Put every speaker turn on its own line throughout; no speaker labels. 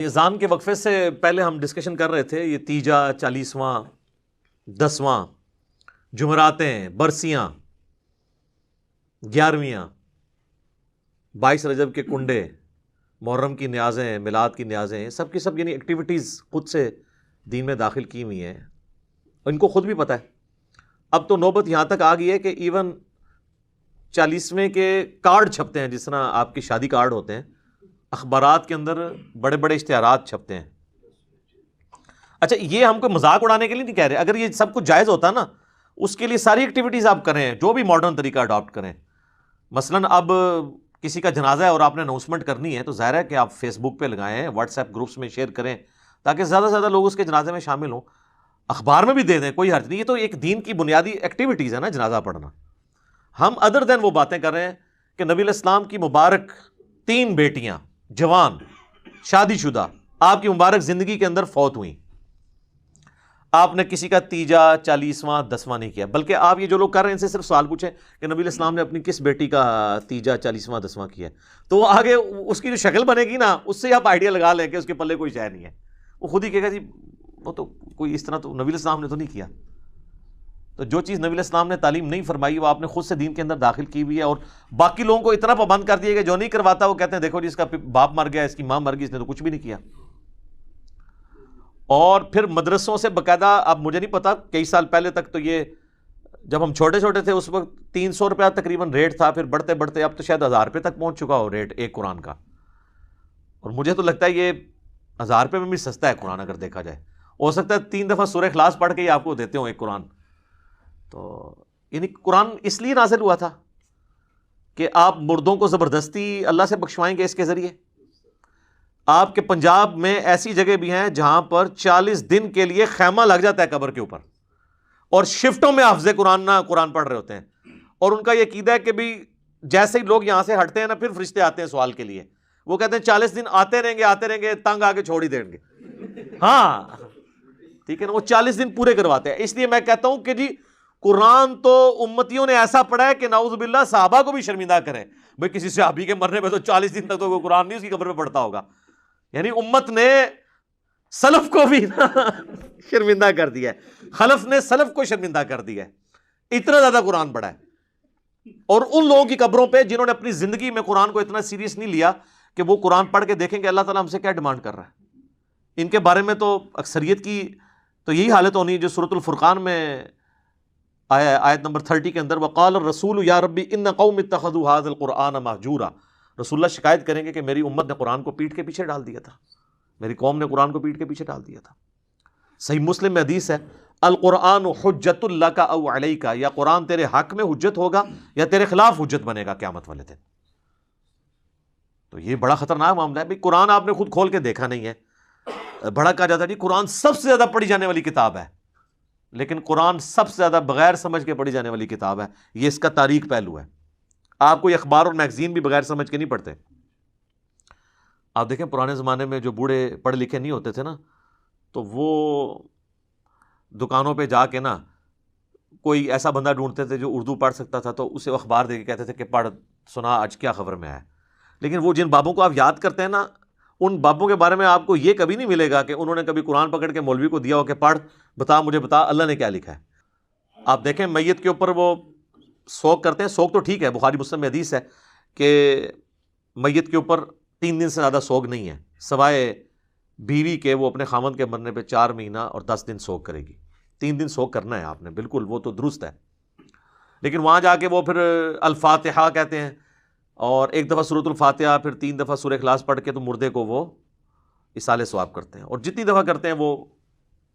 اذان کے وقفے سے پہلے ہم ڈسکشن کر رہے تھے یہ تیجا، 40واں، 10واں، جمعراتیں، برسیاں، 11ویاں، 22 رجب کے کنڈے، محرم کی نیازیں، میلاد کی نیازیں، سب کی سب یعنی ایکٹیویٹیز خود سے دین میں داخل کی ہوئی ہیں، ان کو خود بھی پتہ ہے۔ اب تو نوبت یہاں تک آ گئی ہے کہ ایون 40ویں کے کارڈ چھپتے ہیں، جس طرح آپ کے شادی کارڈ ہوتے ہیں، اخبارات کے اندر بڑے بڑے اشتہارات چھپتے ہیں۔ اچھا، یہ ہم کو مذاق اڑانے کے لیے نہیں کہہ رہے، اگر یہ سب کچھ جائز ہوتا نا، اس کے لیے ساری ایکٹیویٹیز آپ کریں، جو بھی ماڈرن طریقہ اڈاپٹ کریں۔ مثلاً اب کسی کا جنازہ ہے اور آپ نے اناؤنسمنٹ کرنی ہے، تو ظاہر ہے کہ آپ فیس بک پہ لگائیں، واٹس ایپ گروپس میں شیئر کریں، تاکہ زیادہ سے زیادہ لوگ اس کے جنازے میں شامل ہوں۔ اخبار میں بھی دے دیں، کوئی حرج نہیں، یہ تو ایک دین کی بنیادی ایکٹیویٹیز ہے نا جنازہ پڑھنا۔ ہم ادر دین وہ باتیں کر رہے ہیں کہ نبی علیہ السلام کی مبارک 3 بیٹیاں جوان شادی شدہ آپ کی مبارک زندگی کے اندر فوت ہوئیں، آپ نے کسی کا تیجا، 40واں، 10واں نہیں کیا، بلکہ آپ یہ جو لوگ کر رہے ہیں ان سے صرف سوال پوچھیں کہ نبی علیہ السلام نے اپنی کس بیٹی کا تیجا، 40واں، 10واں کیا ہے، تو وہ آگے اس کی جو شکل بنے گی نا، اس سے آپ آئیڈیا لگا لیں کہ اس کے پلے کوئی شے نہیں ہے۔ وہ خود ہی کہے گا جی وہ تو کوئی اس طرح تو نبی علیہ السلام نے تو نہیں کیا۔ تو جو چیز نبی علیہ السلام نے تعلیم نہیں فرمائی وہ آپ نے خود سے دین کے اندر داخل کی ہوئی ہے، اور باقی لوگوں کو اتنا پابند کر دیا کہ جو نہیں کرواتا وہ کہتے ہیں دیکھو جی اس کا باپ مر گیا، اس کی ماں مر گئی، اس نے تو کچھ بھی نہیں کیا۔ اور پھر مدرسوں سے باقاعدہ، اب مجھے نہیں پتا، کئی سال پہلے تک تو یہ جب ہم چھوٹے چھوٹے تھے اس وقت 300 روپیہ تقریباً ریٹ تھا، پھر بڑھتے بڑھتے اب تو شاید 1000 روپے تک پہنچ چکا ہو ریٹ ایک قرآن کا، اور مجھے تو لگتا ہے یہ 1000 روپے میں بھی سستا ہے قرآن اگر دیکھا جائے۔ ہو سکتا ہے 3 دفعہ سورہ اخلاص پڑھ کے ہی آپ کو دیتے ہوں ایک قرآن۔ تو یعنی قرآن اس لیے نازل ہوا تھا کہ آپ مردوں کو زبردستی اللہ سے بخشوائیں گے اس کے ذریعے۔ آپ کے پنجاب میں ایسی جگہ بھی ہیں جہاں پر 40 دن کے لیے خیمہ لگ جاتا ہے قبر کے اوپر، اور شفٹوں میں حافظ قرآن پڑھ رہے ہوتے ہیں، اور ان کا یہ عقیدہ ہے کہ بھی جیسے ہی لوگ یہاں سے ہٹتے ہیں نا، پھر فرشتے آتے ہیں سوال کے لیے، وہ کہتے ہیں 40 دن آتے رہیں گے، تنگ آ کے چھوڑ ہی دیں گے۔ ہاں ٹھیک ہے نا، وہ 40 دن پورے کرواتے ہیں۔ اس لیے میں کہتا ہوں کہ جی قرآن تو امتیوں نے ایسا پڑھا ہے کہ نعوذ باللہ صحابہ کو بھی شرمندہ کرے۔ بھئی کسی صحابی کے مرنے پہ تو 40 دن تک تو کوئی قرآن نہیں اس کی قبر پہ پڑھتا ہوگا، یعنی امت نے سلف کو بھی شرمندہ کر دیا ہے، خلف نے سلف کو شرمندہ کر دیا ہے، اتنا زیادہ قرآن پڑھا ہے۔ اور ان لوگوں کی قبروں پہ جنہوں نے اپنی زندگی میں قرآن کو اتنا سیریس نہیں لیا کہ وہ قرآن پڑھ کے دیکھیں کہ اللہ تعالیٰ ہم سے کیا ڈیمانڈ کر رہا ہے۔ ان کے بارے میں تو اکثریت کی تو یہی حالت ہونی ہے جو سورۃ الفرقان میں آیا، آیت نمبر 30 کے اندر، وقال الرسول یا ربی ان قوم اتخذوا هذا القرآن مہجورا۔ رسول اللہ شکایت کریں گے کہ میری امت نے قرآن کو پیٹ کے پیچھے ڈال دیا تھا، میری قوم نے قرآن کو پیٹ کے پیچھے ڈال دیا تھا۔ صحیح مسلم میں حدیث ہے، القرآن حجت لک او علیک، یا قرآن تیرے حق میں حجت ہوگا یا تیرے خلاف حجت بنے گا قیامت والے دن۔ تو یہ بڑا خطرناک معاملہ ہے۔ بھئی قرآن آپ نے خود کھول کے دیکھا نہیں ہے، بڑا کہا جاتا ہے جی قرآن سب سے زیادہ پڑھی جانے والی کتاب ہے، لیکن قرآن سب سے زیادہ بغیر سمجھ کے پڑھی جانے والی کتاب ہے، یہ اس کا تاریخ پہلو ہے۔ آپ کوئی اخبار اور میگزین بھی بغیر سمجھ کے نہیں پڑھتے۔ آپ دیکھیں پرانے زمانے میں جو بوڑھے پڑھے لکھے نہیں ہوتے تھے نا، تو وہ دکانوں پہ جا کے نا کوئی ایسا بندہ ڈھونڈتے تھے جو اردو پڑھ سکتا تھا، تو اسے اخبار دے کے کہتے تھے کہ پڑھ سنا آج کیا خبر میں آیا۔ لیکن وہ جن بابوں کو آپ یاد کرتے ہیں نا، ان بابوں کے بارے میں آپ کو یہ کبھی نہیں ملے گا کہ انہوں نے کبھی قرآن پکڑ کے مولوی کو دیا ہو کہ پڑھ بتا، مجھے بتا اللہ نے کیا لکھا ہے۔ آپ دیکھیں میت کے اوپر وہ سوگ کرتے ہیں، سوگ تو ٹھیک ہے، بخاری مسلم میں حدیث ہے کہ میت کے اوپر 3 دن سے زیادہ سوگ نہیں ہے، سوائے بیوی کے وہ اپنے خامند کے مرنے پہ 4 مہینہ اور 10 دن سوگ کرے گی۔ 3 دن سوگ کرنا ہے آپ نے، بالکل وہ تو درست ہے۔ لیکن وہاں جا کے وہ پھر الفاتحہ کہتے ہیں، اور ایک دفعہ سورۃ الفاتحہ، پھر 3 دفعہ سورہ اخلاص پڑھ کے تو مردے کو وہ اصالہ ثواب کرتے ہیں، اور جتنی دفعہ کرتے ہیں وہ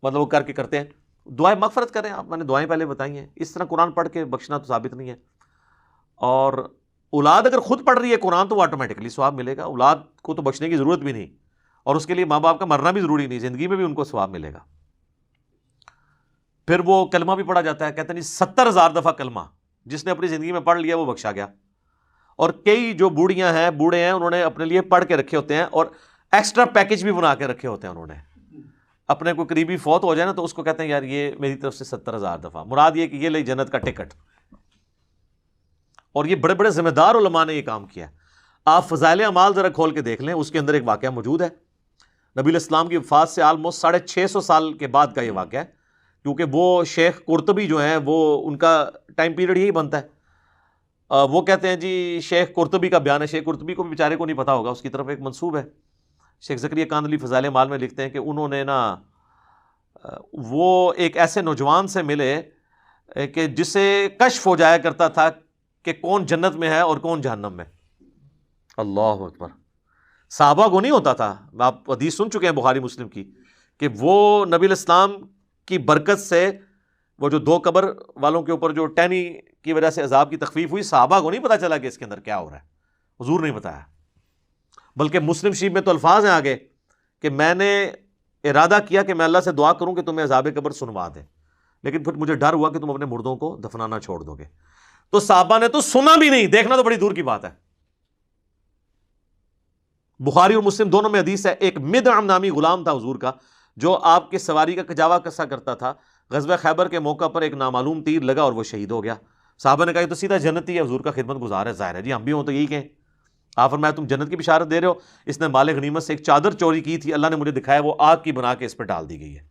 مطلب وہ کر کے کرتے ہیں دعائیں مغفرت کریں۔ آپ میں نے دعائیں پہلے بتائی ہیں، اس طرح قرآن پڑھ کے بخشنا تو ثابت نہیں ہے۔ اور اولاد اگر خود پڑھ رہی ہے قرآن تو وہ آٹومیٹکلی ثواب ملے گا، اولاد کو تو بخشنے کی ضرورت بھی نہیں، اور اس کے لیے ماں باپ کا مرنا بھی ضروری نہیں، زندگی میں بھی ان کو ثواب ملے گا۔ پھر وہ کلمہ بھی پڑھا جاتا ہے، کہتے ہیں 70,000 دفعہ کلمہ جس نے اپنی زندگی میں پڑھ لیا وہ بخشا گیا۔ اور کئی جو بوڑھیاں ہیں بوڑھے ہیں انہوں نے اپنے لیے پڑھ کے رکھے ہوتے ہیں، اور ایکسٹرا پیکج بھی بنا کے رکھے ہوتے ہیں انہوں نے۔ اپنے کوئی قریبی فوت ہو جائے نا تو اس کو کہتے ہیں یار یہ میری طرف سے 70,000 دفعہ، مراد یہ کہ یہ لے جنت کا ٹکٹ۔ اور یہ بڑے بڑے ذمہ دار علماء نے یہ کام کیا۔ آپ فضائل اعمال ذرا کھول کے دیکھ لیں، اس کے اندر ایک واقعہ موجود ہے۔ نبی علیہ السلام کی وفات سے آلموسٹ 650 سال کے بعد کا یہ واقعہ ہے، کیونکہ وہ شیخ قرطبی جو ہیں وہ ان کا ٹائم پیریڈ یہی بنتا ہے۔ وہ کہتے ہیں جی شیخ قرطبی کا بیان ہے، شیخ قرطبی کو بھی بیچارے کو نہیں پتا ہوگا، اس کی طرف ایک منسوب ہے۔ شیخ زکریا کاندھلی فضائل اعمال میں لکھتے ہیں کہ انہوں نے نا وہ ایک ایسے نوجوان سے ملے کہ جسے کشف ہو جایا کرتا تھا کہ کون جنت میں ہے اور کون جہنم میں۔ اللہ اکبر! صحابہ کو نہیں ہوتا تھا، آپ حدیث سن چکے ہیں بخاری مسلم کی، کہ وہ نبی علیہ السلام کی برکت سے وہ جو 2 قبر والوں کے اوپر جو ٹہنی کی وجہ سے عذاب کی تخفیف ہوئی، صحابہ کو نہیں پتا چلا کہ اس کے اندر کیا ہو رہا ہے، حضور نہیں بتایا۔ بلکہ مسلم شریف میں تو الفاظ ہیں آگے کہ میں نے ارادہ کیا کہ میں اللہ سے دعا کروں کہ تمہیں عذاب قبر سنوا دے، لیکن پھر مجھے ڈر ہوا کہ تم اپنے مردوں کو دفنانا چھوڑ دو گے۔ تو صحابہ نے تو سنا بھی نہیں، دیکھنا تو بڑی دور کی بات ہے۔ بخاری اور مسلم دونوں میں حدیث ہے، ایک مدعم نامی غلام تھا حضور کا، جو آپ کے سواری کا کجاوا کسا کرتا تھا۔ غزوہ خیبر کے موقع پر ایک نامعلوم تیر لگا اور وہ شہید ہو گیا۔ صحابہ نے کہا یہ تو سیدھا جنتی ہے، حضور کا خدمت گزار ہے، ظاہر ہے جی ہم بھی ہوں تو یہی کہیں۔ آپ فرمایا تم جنت کی بشارت دے رہے ہو، اس نے مال غنیمت سے ایک چادر چوری کی تھی، اللہ نے مجھے دکھایا وہ آگ کی بنا کے اس پہ ڈال دی گئی ہے۔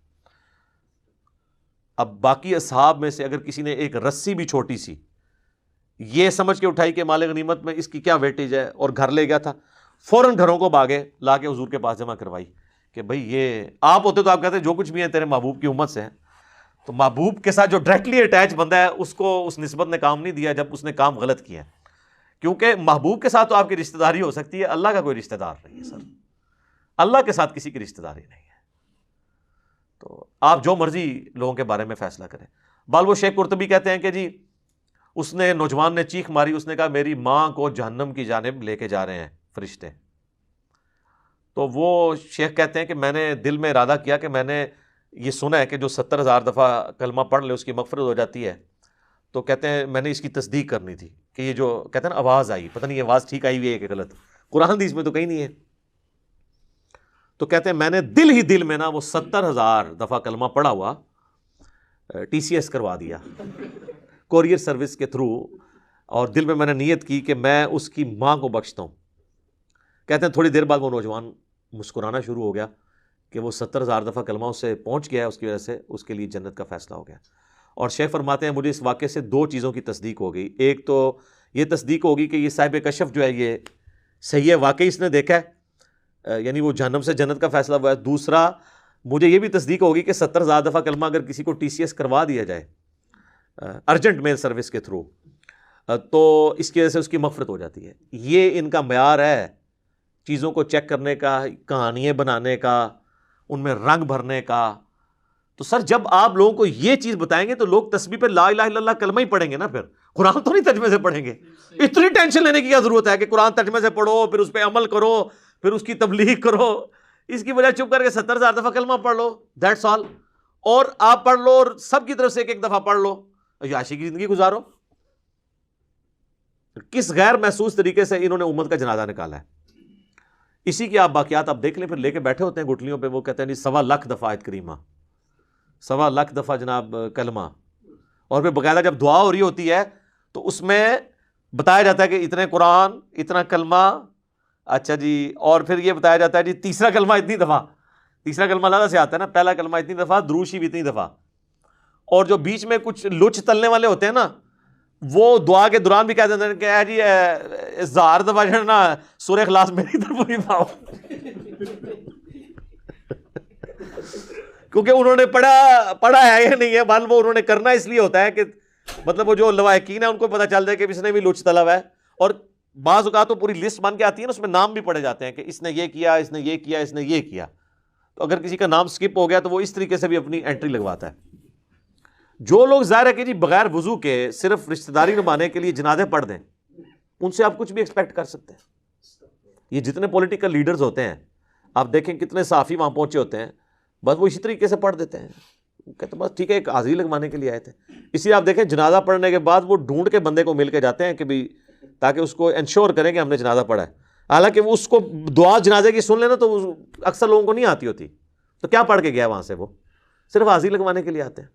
اب باقی اصحاب میں سے اگر کسی نے ایک رسی بھی چھوٹی سی یہ سمجھ کے اٹھائی کہ مال غنیمت میں اس کی کیا ویٹیج ہے اور گھر لے گیا تھا، فوراً گھروں کو بھاگے لا کے حضور کے پاس جمع کروائی کہ بھئی یہ آپ ہوتے تو آپ کہتے جو کچھ بھی ہیں تیرے محبوب کی امت سے ہیں۔ تو محبوب کے ساتھ جو ڈائریکٹلی اٹیچ بندہ ہے اس کو اس نسبت نے کام نہیں دیا جب اس نے کام غلط کیا ہے، کیونکہ محبوب کے ساتھ تو آپ کی رشتہ داری ہو سکتی ہے، اللہ کا کوئی رشتہ دار نہیں ہے سر، اللہ کے ساتھ کسی کی رشتہ داری نہیں ہے۔ تو آپ جو مرضی لوگوں کے بارے میں فیصلہ کریں۔ بال وہ شیخ قرطبی کہتے ہیں کہ جی اس نے نوجوان نے چیخ ماری، اس نے کہا میری ماں کو جہنم کی جانب لے کے جا رہے ہیں فرشتے۔ تو وہ شیخ کہتے ہیں کہ میں نے دل میں ارادہ کیا کہ میں نے یہ سنا ہے کہ جو 70,000 دفعہ کلمہ پڑھ لے اس کی مغفرت ہو جاتی ہے، تو کہتے ہیں میں نے اس کی تصدیق کرنی تھی کہ یہ جو کہتے ہیں نا آواز آئی، پتہ نہیں یہ آواز ٹھیک آئی ہوئی ہے کہ غلط، قرآن حدیث میں تو کہیں نہیں ہے۔ تو کہتے ہیں میں نے دل ہی دل میں نا وہ 70,000 دفعہ کلمہ پڑھا ہوا TCS کروا دیا کوریئر سروس کے تھرو، اور دل میں نے نیت کی کہ میں اس کی ماں کو بخشتا ہوں۔ کہتے ہیں تھوڑی دیر بعد وہ نوجوان مسکرانا شروع ہو گیا کہ وہ 70,000 دفعہ کلمہ اس سے پہنچ گیا ہے، اس کی وجہ سے اس کے لیے جنت کا فیصلہ ہو گیا۔ اور شیخ فرماتے ہیں مجھے اس واقعے سے 2 چیزوں کی تصدیق ہو گئی۔ ایک تو یہ تصدیق ہوگی کہ یہ صاحب کشف جو ہے یہ صحیح ہے، واقعی اس نے دیکھا ہے، یعنی وہ جہنم سے جنت کا فیصلہ ہوا ہے۔ دوسرا مجھے یہ بھی تصدیق ہوگی کہ 70,000 دفعہ کلمہ اگر کسی کو TCS کروا دیا جائے ارجنٹ میل سروس کے تھرو، تو اس کی وجہ سے اس کی مغفرت ہو جاتی ہے۔ یہ ان کا معیار ہے چیزوں کو چیک کرنے کا، کہانیاں بنانے کا، ان میں رنگ بھرنے کا۔ تو سر جب آپ لوگوں کو یہ چیز بتائیں گے تو لوگ تسبیح پہ لا الہ الا اللہ کلمہ ہی پڑھیں گے نا، پھر قرآن تو نہیں ترجمے سے پڑھیں گے۔ اتنی ٹینشن لینے کی کیا ضرورت ہے کہ قرآن ترجمے سے پڑھو، پھر اس پہ عمل کرو، پھر اس کی تبلیغ کرو؟ اس کی وجہ چپ کر کے 70,000 دفعہ کلمہ پڑھ لو، دیٹس آل، اور آپ پڑھ لو اور سب کی طرف سے ایک دفعہ پڑھ لو، عیاشی کی زندگی گزارو۔ کس غیر محسوس طریقے سے انہوں نے امت کا جنازہ نکالا ہے۔ اسی کی آپ باقیات آپ دیکھ لیں، پھر لے کے بیٹھے ہوتے ہیں گٹلیوں پہ، وہ کہتے ہیں جی 1.25 لاکھ دفعہ آیت کریمہ، 1.25 لاکھ دفعہ جناب کلمہ، اور پھر باقاعدہ جب دعا ہو رہی ہوتی ہے تو اس میں بتایا جاتا ہے کہ اتنے قرآن، اتنا کلمہ، اچھا جی، اور پھر یہ بتایا جاتا ہے جی تیسرا کلمہ اتنی دفعہ، تیسرا کلمہ زیادہ سے آتا ہے نا، پہلا کلمہ اتنی دفعہ، دروش شریف اتنی دفعہ، اور جو بیچ میں کچھ لچ تلنے والے ہوتے ہیں نا وہ دعا کے دوران بھی کہہ دیتے ہیں کہ اے جی 1000 دفعہ جو ہے نا سورہ اخلاص میری طرف نہیں پاؤ، کیونکہ انہوں نے پڑھا ہے یا نہیں ہے، بل وہ انہوں نے کرنا اس لیے ہوتا ہے کہ مطلب وہ جو لواحقین ہیں ان کو پتہ چل جائے کہ اس نے بھی لچ تلا ہوا ہے۔ اور بعض اوقات تو پوری لسٹ بن کے آتی ہے نا، اس میں نام بھی پڑے جاتے ہیں کہ اس نے یہ کیا، اس نے یہ کیا، اس نے یہ کیا، تو اگر کسی کا نام سکپ ہو گیا تو وہ اس طریقے سے بھی اپنی انٹری لگواتا ہے۔ جو لوگ ظاہر ہے کہ جی بغیر وضو کے صرف رشتہ داری نبھانے کے لیے جنازے پڑھ دیں، ان سے آپ کچھ بھی ایکسپیکٹ کر سکتے ہیں۔ یہ جتنے پولیٹیکل لیڈرز ہوتے ہیں آپ دیکھیں کتنے صحافی وہاں پہنچے ہوتے ہیں، بس وہ اسی طریقے سے پڑھ دیتے ہیں، کہتے ہیں بس ٹھیک ہے ایک حاضری لگوانے کے لیے آئے تھے۔ اسی لیے آپ دیکھیں جنازہ پڑھنے کے بعد وہ ڈھونڈ کے بندے کو مل کے جاتے ہیں کہ بھی تاکہ اس کو انشور کریں کہ ہم نے جنازہ پڑھا ہے، حالانکہ وہ اس کو دعا جنازے کی سن لینا تو اکثر لوگوں کو نہیں آتی ہوتی، تو کیا پڑھ کے گیا وہاں سے، وہ صرف حاضری لگوانے کے لیے آتے ہیں۔